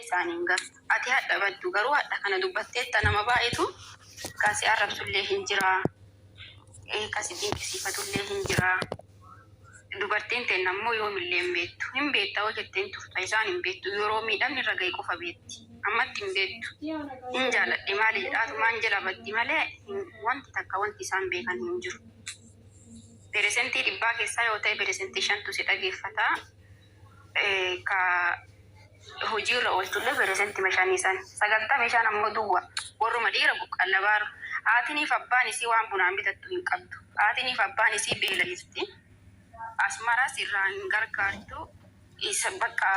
Isaanin gar ati hadda baddu garuu hadda kana dubbatteetta nama baay'eetu kaasii arrabsullee hin jiraa kasii dinqisiifatullee hin jiraa dubartiin ta'e ammoo yoomillee hin beektaa hojjetteen turta isaan hin beektu yeroo miidhamni irra ga'e qofa beekti ammatti hin beektu hin jaaladhe maali jedhaatu maan jala baddi malee wanti takka wanti isaan beekan hin jiru. Peresentii dhibbaa keessaa yoo ta'e peresentii 5tu si dhageeffataa ka hojii irra oolchullee peresentii meeshaanii san sagaltaa meeshaan ammoo duwwa warruma dhiira buqqallabaaru haatiniif abbaan isii waan bunaan bitattu hin qabdu haatiniif abbaan isii beela jirti asmaras irraa hin gargaartu isa bakka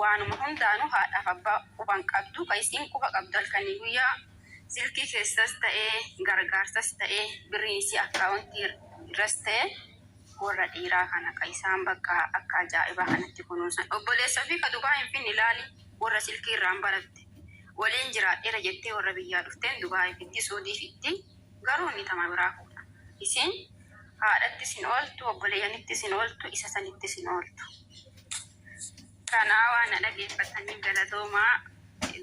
waanuma hundaanuu haadhaaf abbaa quban qabdu ka isiin quba qabdu halkanii guyyaa silkii keessas ta'ee gargaarsas ta'ee birriin isii akkaawuntii irras ta'ee warra dhiiraa kana ka isaan bakka akka ajaa'ibaa kanatti kunuunsan obboleessaa fi ka Dubaay hin finne ilaali warra silkii irraan baratte waliin jiraadheera jettee warra biyyaa dhufteen Dubaay fitti Suudii fitti garuu inni tama biraa fuudha isiin haadhatti sin ooltu obboleeyyanitti sin ooltu isa sanitti sin ooltu. Kanaa waan dhageeffatanii galatoomaa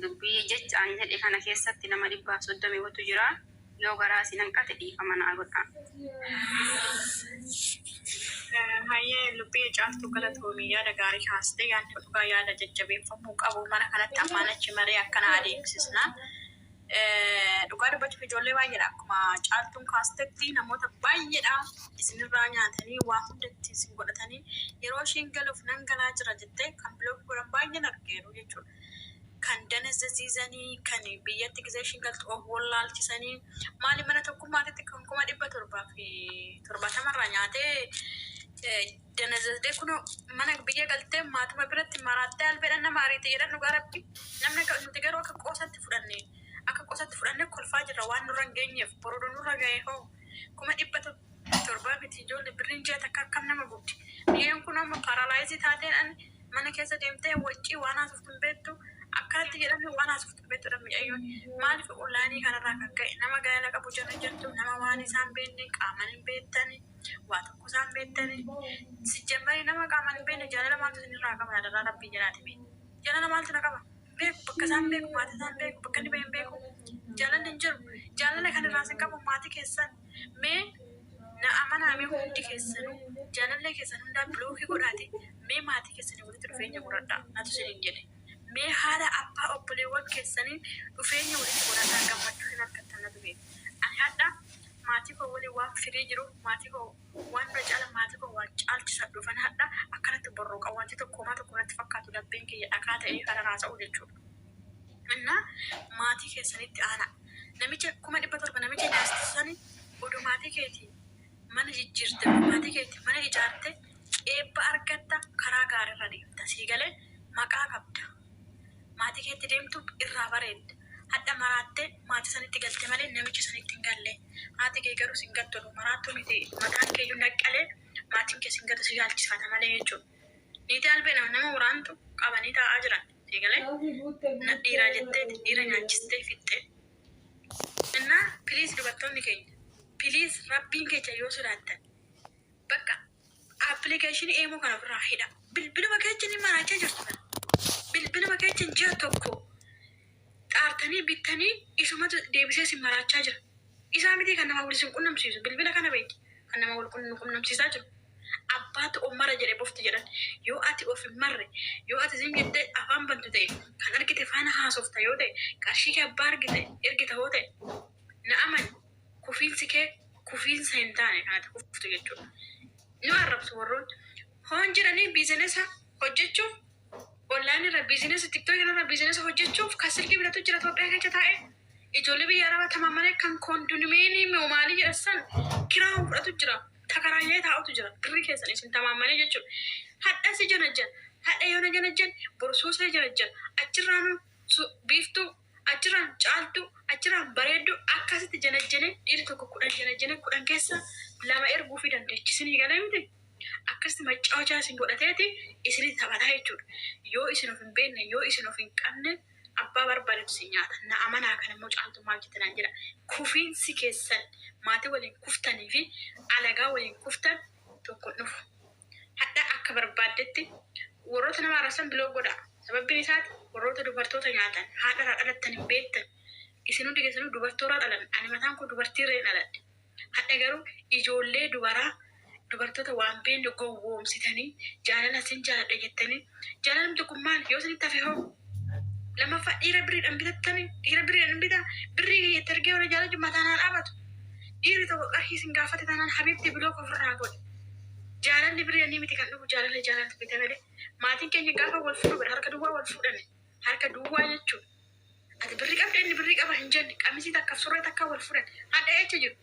dubbii jechaan jedhe kana keessatti nama 130 jira yoo garaa sin hanqate dhiifama naa godha. Hayyee lubbee caaltuu galatoomii yaada gaarii haastee yaadni dhugaa yaada jajjabeeffamuu qabu mana kanatti ammaanachi maree akkana adeemsisna. Dhugaa dubbachuuf ijoollee baay'eedha akkuma caaltuun kaastetti namoota baay'eedha isinirraa nyaatanii waa hundatti isin godhatanii yeroo ishiin galuuf nan galaa jira jettee kan biloog godhan baay'een argeeru jechuudha. Kan danazzaziizanii kan biyyatti gisee ishiin galtu of wallaalchisanii maali mana tokkummaatitti kan 770 nyaatee danazzazdee kun mana biyya galtee maatuma biratti marattee albeedhaan nama ariite jedhan dhugaa rabbi namni nuti garuu akka qoosatti fudhannee kolfaa jirra waan nurra hin geenyeef borodoo nurra ga'ee hoo 700 miti ijoollee birriin jee takka akkam nama guddi biyyeen kun amma paaralaayizii taateen mana keessa deemtee waccii waan haasoftu hin beektu akkanatti jedhamee waan haasoftu beektu mi'ayyoon maaliif onlaayinii kanarraa kan ka'e nama gaa'ela qabu jala jettu nama waan isaan beekne qaaman hin beektani waa tokko isaan beektani sijjammarii nama qaaman hin beekne jaalala maaltu isinirraa qaba yadarraa rabbii jalaati beeku jaalala maaltu na qaba beeku bakka isaan beeku maatii isaan beeku bakka inni baheen beeku jaalalli hin jiru jaalala kanarraa sin qabu maatii keessan mee na amanaa mee hundi keessanuu jaalallee keessan hundaa bilookii godhaate mee maatii keessanii walitti dhufeenya godhadhaa natu isin jedhe. Mee haala abbaa obboleewwan keessanii dhufeenya walitti godhataa gammachuu hin argattan natu beeku. Ani hadda maatii koo waliin waan firii jiru maatii koo waan na caala maatii koo waan caalchisa dhufan hadda akkanatti borroqa wanti tokkoomaa tokko natti fakkaatu labbeen kiyya dhakaa ta'ee kana haasa'u jechuudha. Innaa maatii keessanitti aana namicha 700 namicha nyaastisanii oduu maatii keetii mana jijjiirte maatii keetii mana ijaarte eebba argatta karaa gaariirra deemta sii galee maqaa qabda. Maatii keetti deemtu irraa bareedda. Hadda maraattee maatii sanitti galte malee namichi sanitti hin galle. Haati kee garuu sin gattolu maraattuu miti mataan keeyyuu naqqalee maatiin kee sin gatu si yaalchisfata malee jechuudha. Niitii albee nama waraantu qabanii taa'aa jiran. Seegalee na dhiiraa jettee dhiira nyaachistee fixxee. Innaa piliis dubartoonni keenya piliis rabbiin keenya yoo sodaattan bakka appilikeeshinii eemuu kana ofirraa hidha. Bilbiluma keenya ni maraachaa jirtu kana. Bilbiluma keenya ji'a tokko xaartanii bittanii isumatu deebisee sin maraachaa jira. Isaa miti kan nama waliin qunnamsiisu bilbila kana beeki kan nama wal qunnamsiisaa jiru. Abbaatu ommara jedhee bofti jedhan yoo ati of hin marre yoo ati sin jettee afaan bantu ta'e kan argite faana haasofta yoo ta'e qarshii kee abbaa argite ergita yoo ta'e na amani kufiinsi kee kufiinsa hin taane kanatti kuftu jechuudha. Nu arrabsu warroon hoon jiranii biizinesa hojjechuuf online irra biizinesa tiktook irra biizinesa hojjechuuf kan silkii bitatu jira Itoophiyaa keessa taa'ee ijoollee biyya arabaa tamammalee kan koondominiyemii maalii jedhasan kiraa fudhatu jira takaraayee taa'utu jira birrii keessan isin tamammalee jechuudha. Hadha si janajjan hadha yoo na janajjan borsuusa janajjan achirraan biiftuu achirraan caaltuu achirraan bareedduu akkasitti janajjane dhiirri tokko 10 janajjane 10 keessa 2 erguu fi dandeechisanii galee miti. Akkasitti maccaa isin godhateeti isinitti taphataa jechuudha. Yoo isin of hin beekne yoo isin of hin qabne abbaa barbaadetu si nyaata. Na amanaa kana immoo caaltuu maal jettanaan jedha. Kufiinsi keessan maatii waliin kuftanii fi alagaa waliin kuftan tokko dhufu. Hadda akka barbaaddetti warroota nama arrabsan biloo godha. sababbiin isaati warroota dubartoota nyaatan haadha dhalattan hin beektan isinuu digeessinu dubartoota dhalan ani mataan kun dubartiirree dhaladhe hadha garuu ijoollee dubartoota waan beekne gowwoomsitanii jaalala sin jaaladha jettanii jaalalli kun maal yoo isinitti hafe hoo lammaffaa dhiira biriidhaan bitattanii dhiira biriidhaan bita birrii itti ergee wala jaalala mataan haa dhaabatu dhiirri tokko qarshii isin gaafate taanaan habiibti biloo ofirraa godhe jaalalli biriidhaan miti kan dhufu jaalala bita malee maatiin keenya gaafa wal fuudhu harka duwwaa wal fuudhame harka duwwaa jechuudha. Ati birrii qabda inni birrii qaba hin jenne qamisii takka surree takka wal fuudhan hadha jecha jiru.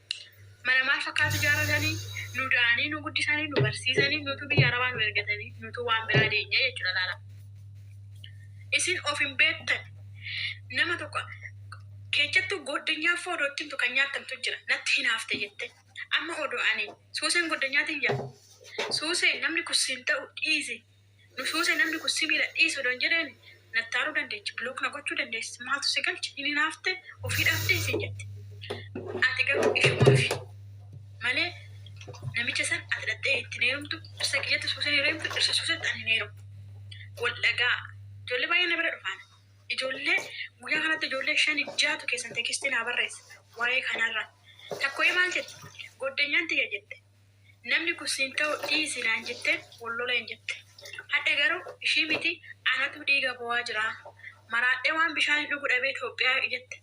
Mana maal fakkaatu jaalatanii nu da'anii nu guddisanii nu barsiisanii nutu biyya arabaa nu ergatanii nutu waan biraa deenya jechuudha laala. Isin of hin beektan nama tokko keessattuu goddanyaa fi odoottiin kan nyaatamtu jira natti hinaafte jette amma odoo ani suuseen goddanyaatti jira suusee namni kussiin ta'u dhiise nu suusee namni kussii miidha dhiise odoon jedheen nattaaruu dandeechi bilook na gochuu dandeessi maaltu si galchi inni hinaafte ofii dhaabdee si jette ati garuu ishumaafi malee namicha san ati dhattee itti neerumtu dhirsa kiyyatti suusee neerumtu dhirsa suusetti ani neerum wal dhagaa ijoollee baay'ee na bira dhufaan ijoollee guyyaa kanatti ijoollee 5-6 keessan teekistii naa barreessa waa'ee kanarra takkoo'ee maal jette goddanyaan tiyya jette namni kussiin ta'u dhiisinaan jette wallola hin jette hadha garuu ishii miti anatu dhiiga bo'aa jira maraadhee waan bishaan dhuguu dhabee Itoophiyaa jette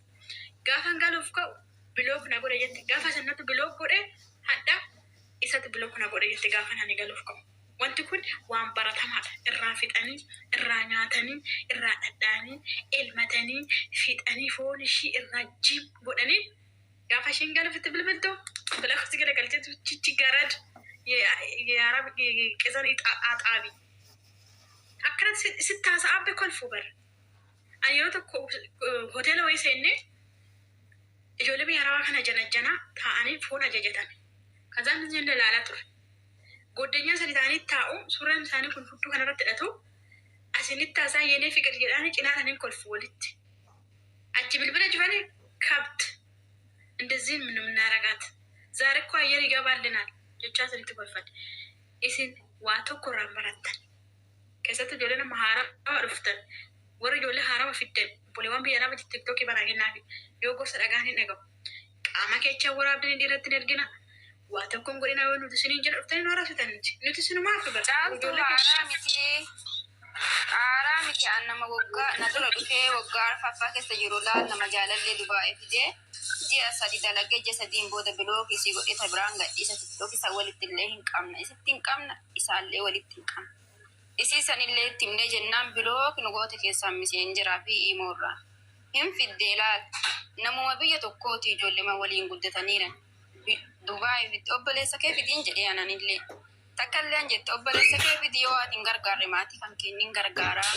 gaafan galuuf ka'u bilook na godhe jette gaafa sanatti bilook godhe hadha isatti bilook na godhe jette gaafan ani galuuf ka'u. Wanti kun waan baratamaadha. Irraa fixanii, irraa nyaatanii, irraa dhadhaanii, elmatanii, fixanii foon ishii irraa jim godhanii gaafa ishiin galuufitti bilbiltu bila kusi gara galcheetu chichi garad yaarab qizan ixaaxaabi. Akkana sitti haasa'aa kolfuu bara. Ani yeroo tokko hoteela wayii seennee ijoollee biyya arabaa kana janajjanaa taa'anii foon ajajatan. Kazaan jenne laalaa ture. Goddanyaa sadi ta'anii taa'u suuraan isaanii kun fudduu kanarratti hidhatu asinitti haasaa yenee fiqir jedhaanii cinaa isaanii kolfu walitti. Achi bilbila cufanii kabt እንደዚህ ምን እናረጋት ዛሬ እኮ አየር ይገባልናል ጀቻ ስልት ቆፈን ኢሲን ዋቶ ኮራን በራታን ከሰተ ጆለና ማሃራ አርፍተን ወረ ጆለ ሃራ ወፍደን ፖሊዋን ቢያራ በቲክቶክ ይባራገናፊ ዮጎ ሰዳጋኒ ነገው ቃማ ከቻ ወራብደን እንዲረት ነርግና ዋቶ ኮንጎሪና ወኑ ተስኒ እንጀራ ፍተን ነው ራስተን እንጂ ተስኑ ማፍ በጫው ጆለ አራሚቲ አናማ ወጋ ነጥሮ ዱፌ ወጋ አርፋፋ ከሰይሩላ ነማጃለለ ዱባይ ፍጄ Jia sadi dalagee jia sadiin booda bilookii si godheta biraan gadhiisa tiktookii isa walitti illee hin qabna isitti hin qabna isaallee walitti hin qabna isii sanillee itti himnee jennaan bilook nu goote keessaan miseenjeraa fi imoorraa hin fiddee laal namuma biyya tokkooti ijoollee waliin guddataniiran Dubaay fitti obboleessa kee fidiin jedhee ananillee takkallee an jette obboleessa kee fidi yoo ati hin gargaarre maatii kan kee hin gargaaraa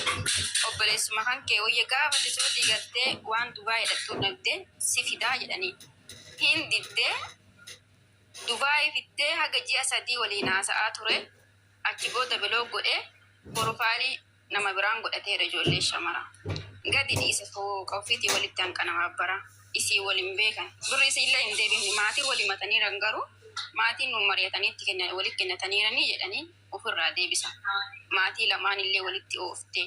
obboleessuma kan kee wayya gaafa tisoo diigattee waan Dubaay hidhattuu dhabdee si fidaa jedhanii hin diddee Dubaay fittee haga ji'a 3 waliin haasa'aa ture achi booda biloog godhee profaayilii nama biraan godhateera ijoollee shamara gadi dhiisa fooqa ofiitii walitti hanqanamaa bara isii waliin beekan birri isii illee hin deebifne maatii walii mataniiran garuu maatiin nu mari'ataniitti kennan walitti kennataniiranii jedhanii ofirraa deebisa maatii lamaan illee walitti ooftee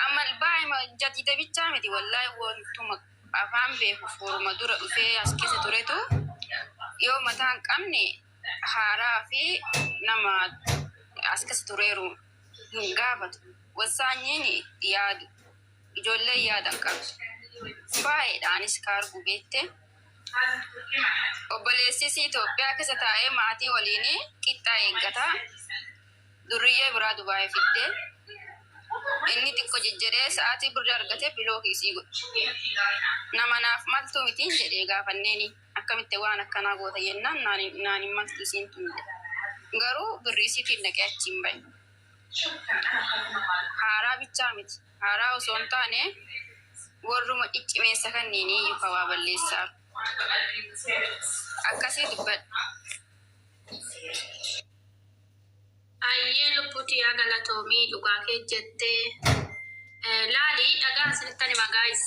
amma baay'ima jadida bichaa miti wallaahi wantuma afaan beeku forma dura dhufee as keessa turetu yoo mataan qabne haaraa fi nama as keessa tureeru hin gaafatu wasaanyiin yaadu ijoollee yaada qabu baay'eedhaanis kaargu beette obboleessi Itoophiyaa keessa taa'ee maatii waliin qixxaa eeggataa durriyyee biraa Dubaay fiddee inni xiqqoo jejjedhee sa'aatii birrii argatee bilookii sii godhe nama naaf maltuu mitiin jedhee gaafanneeni akkamitti waan akkanaa goota jennaan naan hin maltu isiin tunde garuu birrii siitiin naqee achiin bahe haaraa bichaa miti haaraa osoo hin taane warruma ciccimeessa kanneenii iyyuu kawaa balleessaa akkasii dubbadha. Ayyee lubbuuti yaa galatoomii dhugaa kee jettee laalii dhagaa asirratti hima gaayis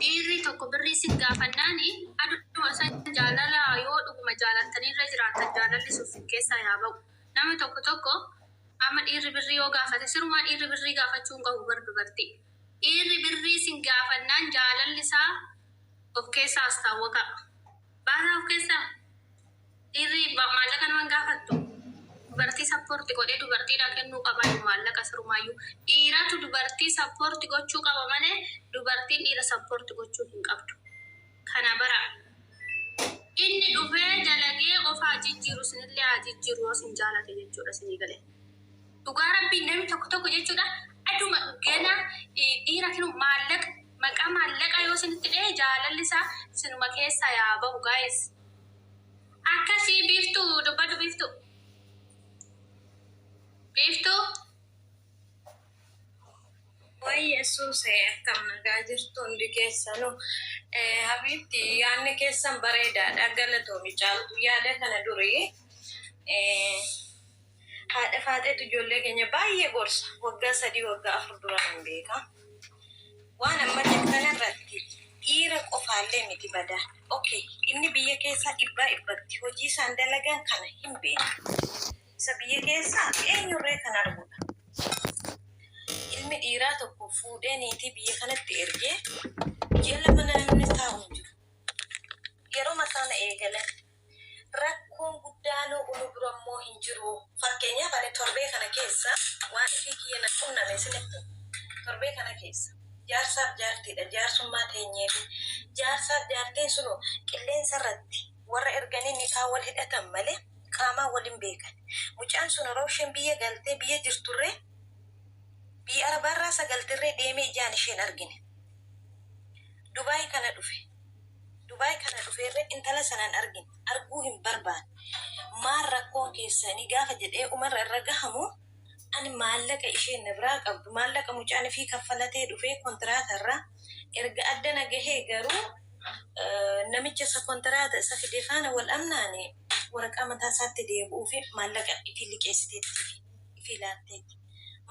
dhiirri tokko birrii si gaafannaani aduudhuma san jaalala yoo dhuguma jaalataniirra jiraatan jaalalli suuf keessaa yaa ba'u namni tokko Amma dhiirri birrii yoo gaafate sirumaa dhiirri birrii gaafachuun qabu bar dubartii. Dhiirri birrii sin gaafannaan jaalalli isaa of keessaa astaawwaqa. Baasaa of keessaa dhiirri maallaqa naman gaafattu. Dubartii sappoorti godhee dubartiidhaa kennuu qaba maallaqa sirumaayyuu. Dhiiratu dubartii sappoorti gochuu qaba malee dubartiin dhiira sappoorti gochuu hin qabdu. Kana bara inni dhufee dalagee of haa jijjiiru sinillee haa jijjiiru yoo sin jaalate jechuudha sinii galee. Dhugaa rabbiin namni tokko jechuudha. Aduma gana dhiira kinu maallaqa maqaa maallaqa yoo sinitti dhee jaalalli isaa sinuma keessaa yaa bahu gaa'es. Akkasii biiftuu dubbatu biiftuu. Biiftuu. Way Yesuus akkam nagaa jirtu hundi keessanuu Habibti yaadni keessan bareedaadha galatoomi caaltu yaada kana durii haadha faaxeetu ijoollee keenya baay'ee gorsa waggaa 3 waggaa 4 dura nan beeka waan amma jettan irratti dhiira qofaallee miti badaa okay inni biyya keessaa dhibbaa dhibbatti hojii isaan dalagan kana hin beeku isa biyya keessaa eenyurree kan arguudha ilmi dhiiraa tokko fuudhee niitii biyya kanatti ergee jala mana namni taa'u jiru yeroo masaana eegalan rakkoon guddaanoo unu durammoo hin jiru fakkeenyaaf ani torbee kana keessa waan ifii kiyya na qunname isinitti torbee kana keessa jaarsaaf jaartiidha jaarsummaa teenyeefi jaarsaaf jaartiin sunu qilleensa irratti warra erganii nikaa wal hidhatan malee qaamaa waliin beekan mucaan sun yeroo isheen biyya galtee biyya jirturree biyya arabaarraa sagaltirree deemee ijaan isheen argine Dubaay kana dhufeerree intala sanaan argine arguu hin barbaanne maal rakkoon keessanii gaafa jedhee umarra irra gahamu ani maallaqa isheen na biraa qabdu maallaqa mucaan fi kaffalatee dhufee kontiraatarraa erga adda nagahee garuu namicha isa kontiraata isa fide faana wal amnaane waraqaa mataa isaatti deebi'uu fi maallaqa ifi liqeessiteetti ifi laatteetti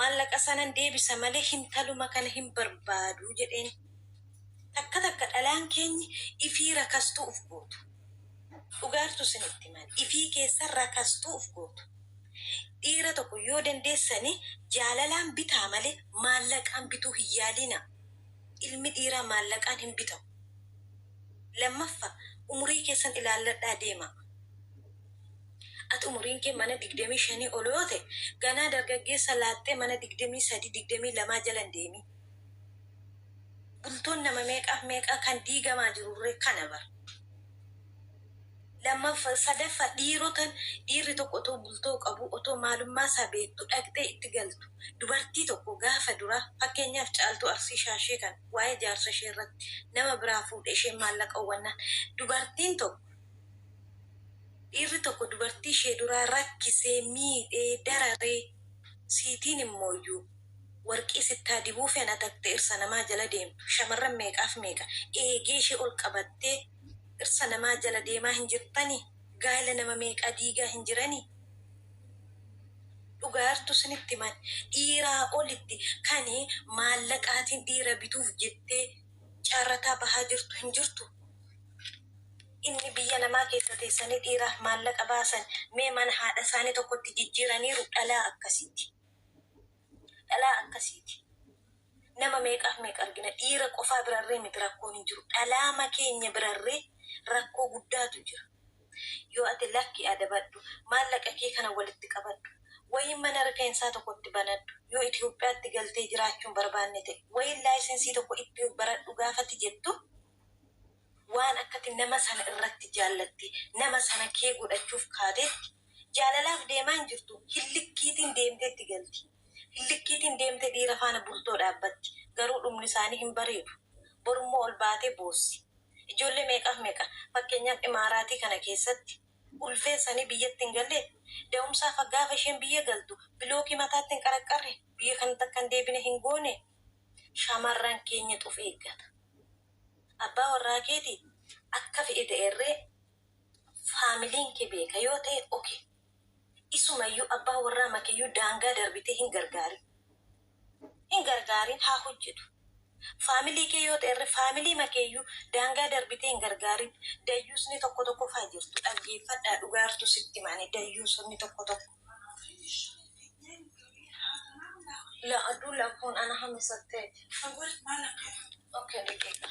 maallaqa sanan deebisa malee hintaluma kana hin barbaadu jedheen takka dhalaan keenyi ifii rakastuu uf gootu dhugaartu sinitti maal ifii keessa rakastuu uf gootu dhiira tokko yoo dandeessani jaalalaan bitaa malee maallaqaan bituu hin yaalina ilmi dhiiraa maallaqaan hin bitamu lammaffaa umurii keessan ilaalladhaa deema ati umuriin kee mana 25 ol yoo ta'e ganaa dargaggeessa laattee mana 23 22 jalan deemi bultoon nama meeqaa kan diigamaa jirurree kana bara lammaffaa sadaffaa dhiirri tokko otoo bultoo qabu otoo maalummaa isaa beektu dhaqxee itti galtu dubartii tokko gaafa dura fakkeenyaaf caaltuu arsii shaashee kan waa'ee jaarsa ishee irratti nama biraa fuudhe ishee maallaqa uwwannaan dubartiin tokko dhiirri tokko dubartii ishee duraa rakkisee miidhee dararee siitiin immooyyuu warqii sittaa dibuu feena taktee irsa namaa jala deemtu shamarran meeqaaf meeqa eegee ishee ol qabattee irsa namaa jala deemaa hin jirtanii gaala nama meeqaa diigaa hin jiranii dhugaartu sinitti man dhiiraa olitti kanii maallaqaatiin dhiira bituuf jettee caarrataa bahaa jirtu hin jirtu inni biyya namaa keessa teessanii dhiiraaf maallaqa baasan mee mana haadha isaanii tokkotti jijjiiraniiru dhalaa akkasiiti nama meeqaaf meeqa argina dhiira qofaa birarree miti rakkoon hin jiru dhalaama keenya birarree rakkoo guddaatu jira yoo ati lakki adabadhu maallaqa kee kana walitti qabadhu wayin mana rifeensaa tokkotti banadhu yoo Itoophiyaatti galtee jiraachuun barbaanne ta'e wayin laayisensii tokko itti baradhu gaafati jettu waan akkati nama sana irratti jaallatti nama sana kee godhachuuf kaateetti jaalalaaf deemaa hin jirtu hillikkiitiin deemteetti galti hillikkiitiin deemtee dhiira faana bultoo dhaabbatti garuu dhumni isaanii hin bareedu borummoo ol baatee boossi ijoollee meeqaaf meeqa fakkeenyaaf imaaraatii kana keessatti ulfeessanii biyyatti hin galle da'umsaaf gaafa isheen biyya galtu bilookii mataatti hin qaraqqarre biyya kanatti akka hin deebine hin goone shamarran keenya xuf eeggata abbaa warraa keetii akka fe'e ta'erree faamiliin kee beeka yoo ta'e oke isumayyuu abbaa warraa makeeyyuu daangaa darbitee hin gargaarin haa hojjetu faamilii kee yoo ta'erre faamilii makeeyyuu daangaa darbitee hin gargaarin dayyuusni tokko faa jirtu dhaggeeffadhaa dhugaartu sitti maani dayyuusni tokko لا أدول أكون أنا هم ستة أقول ما لك أوكي دقيقة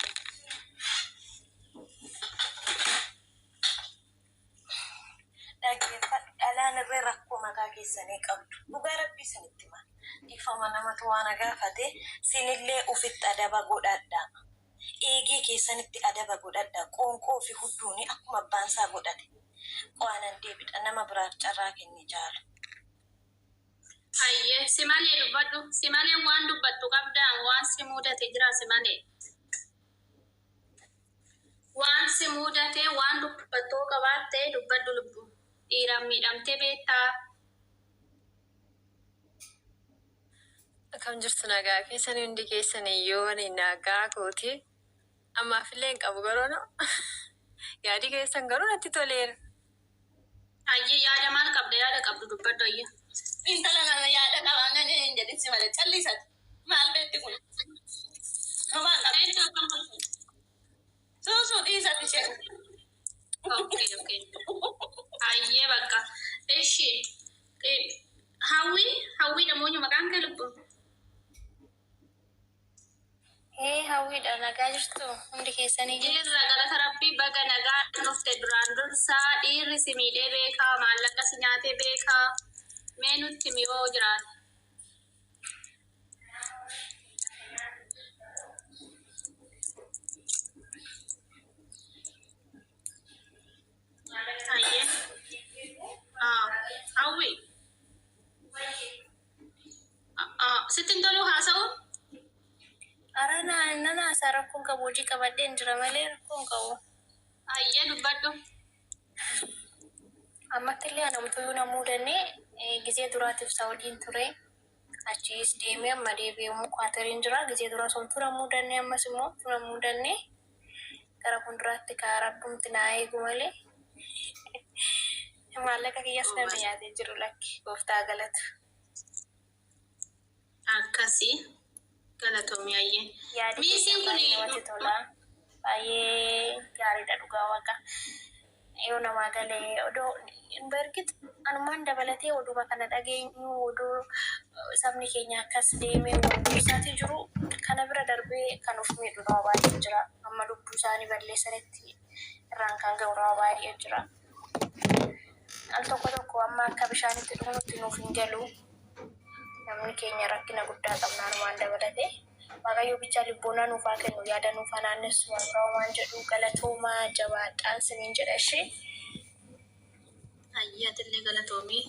alaan irree rakkoo mataa keessanii qabdu dhugaa rabbii sanitti maa dhiifama namatu waan gaafate sinillee ufitti adaba godhadha eegee keessanitti adaba godhadha qoonqoo fi hudduuni akkuma abbaan isaa godhate qo'anan deebidha nama biraaf carraa kenne jaalu. Ayyee si malee dubbadhu si malee waan dubbattu qabdaan waan si mudate jira si malee. Waan si mudate waan dubbattuu qabaatte dubbadhu lubbu. Dhiiraan miidhamtee beektaa. Akkam jirtu nagaa keessan hundi keessan iyyoo ani nagaa kooti ammaafillee hin qabu garuu no yaadi keessan garuu natti toleera. Ayyee yaada maal qabda yaada qabdu dubbadhu ayya. Intala nama yaada qabaannan hin jedhin si malee callisati maal beekti kun. Maal qabdi? Suusuu dhiisati ishee. Okay. Ayyee bakka. Ishi hawwii dhamoonyu maqaan kee lubbu. Hawwiidha nagaa jirtu hundi keessanii Jirra galata rabbii baga nagaa dhufte duraan dursaa dhiirri si miidhee beekaa maallaqa si nyaatee beekaa mee nutti miyoo jiraata. Ayyee. Hawwii. Sittin toluu haasa'u? arana nana asa rakkoon qabu hojii qabadheen jira malee rakkoon qabu. Ayyee dubbadhu. Ammattillee anamtuyyuu na muudannee gizee duraatiif Saawudiin ture. Achiis deemee amma deebi'amu Kwaateriin jira. Gizee duraa sun tura muudannee ammas immoo tura muudannee gara fuulduraatti karaa rabbiin na eegu malee. Maallaqa kiyyaas nama nyaatee jiru lakki gooftaa galatu. Akkasii galatoomii ayyee. Miisiin namatti tola. Baay'ee gaariidha dhugaa waaqa. Yoo namaa galee odoo bergit anumaan dabalatee oduma kana dhageenyu odoo sabni keenya akkas deemee wal isaati jiru kana bira darbee kan of miidhu nama baay'ee jira. Amma lubbuu isaanii balleessanitti irraan kan ga'u nama baay'ee jira. Al tokko amma akka bishaanitti dhumutti nuuf hin galu. Namni keenya rakkina guddaa qabna anumaan dabalatee. Waaqayyo bicha libboona nuuf haa kennu yaada nuuf haa naannessu waan jedhu galatoomaa jabaadhaan siniin jedha ishee. Ayyee atillee galatoomii.